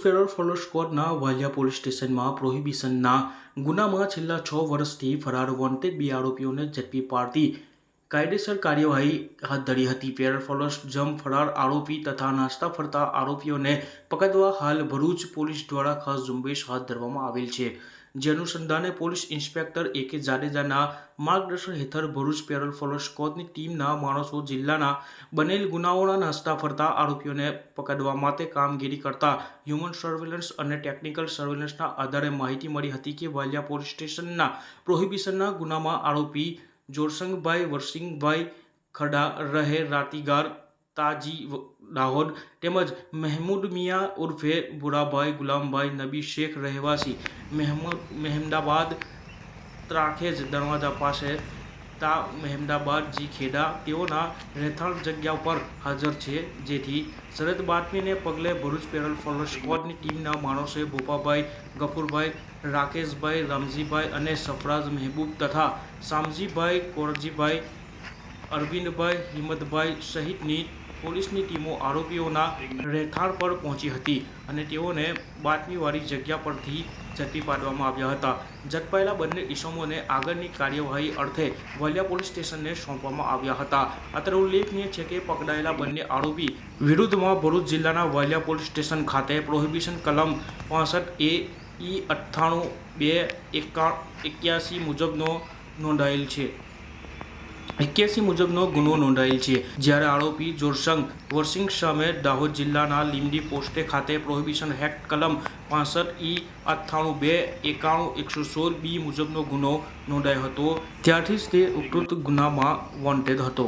Parole follow સ્કોડના Valia police સ્ટેશનમાં પ્રોહિબિશનના ગુનામાં છેલ્લા 6 વર્ષથી ફરાર વોન્ટેડ 2 આરોપીઓને ઝડપી પાડતી કાયદેસર કાર્યવાહી હાથ ધરી હતી। પેરોલ ફોલો જમ ફરાર આરોપી તથા નાસ્તા ફરતા આરોપીઓને પકડવા હાલ ભરૂચ પોલીસ દ્વારા ખાસ ઝુંબેશ હાથ ધરવામાં આવેલ છે। જે અનુસંધાને પોલીસ ઇન્સ્પેક્ટર A.K. જાડેજાના માર્ગદર્શન હેઠળ ભરૂચ પેરોલ ફોલો સ્કોડની ટીમના માણસો જિલ્લાના બનેલ ગુનાઓના નાસ્તા ફરતા આરોપીઓને પકડવા માટે કામગીરી કરતા હ્યુમન સર્વેલન્સ અને ટેકનિકલ સર્વેલન્સના આધારે માહિતી મળી હતી કે વાલિયા પોલીસ સ્ટેશનના પ્રોહિબિશનના ગુનામાં આરોપી જોરસંગભાઈ વરસિંગભાઈ ખડા રહે રાતીગાર તાજી દાહોદ તેમજ મહેમૂદ મિયા ઉર્ફે ભુરાભાઈ ગુલામભાઈ નબી શેખ રહેવાસી મહેમદાબાદ ત્રાખેજ દરવાજા પાસે તા મહેમદાબાદ જી ખેડા તેઓના રહેઠાણ જગ્યા પર હાજર છે। જેથી સરહદ બાતમીને પગલે ભરૂચ પેરોલ ફોલો સ્કોડની ટીમના માણસોએ ભોપાભાઈ ગફુરભાઈ રાકેશભાઈ રામજીભાઈ અને સફરાજ મહેબૂબ તથા શામજીભાઈ કોરજીભાઈ અરવિંદભાઈ હિંમતભાઈ સહિતની પોલીસની ટીમો આરોપીઓના રહેઠાણ પર પહોંચી હતી અને તેઓને બાતમીવાળી જગ્યા પરથી ઝડપી પાડવામાં આવ્યા હતા। ઝડપાયેલા બંને ઇસમોને આગળની કાર્યવાહી અર્થે વાલિયા પોલીસ સ્ટેશનને સોંપવામાં આવ્યા હતા। અત્રે ઉલ્લેખનીય છે કે પકડાયેલા બંને આરોપી વિરુદ્ધમાં ભરૂચ જિલ્લાના વાલિયા પોલીસ સ્ટેશન ખાતે પ્રોહિબિશન કલમ 65A E 98 મુજબનો નોંધાયેલ છે। 81 મુજબનો ગુનો નોંધાયેલ છે। જ્યારે આરોપી જોરસંગ વરસિંગ સામે દાહોદ જિલ્લાના લીમડી પોસ્ટે ખાતે પ્રોહિબિશન એક્ટ કલમ 65E 98 2 91 116B મુજબનો ગુનો નોંધાયો હતો। ત્યારથી જ તે ઉપરોક્ત ગુનામાં વોન્ટેડ હતો।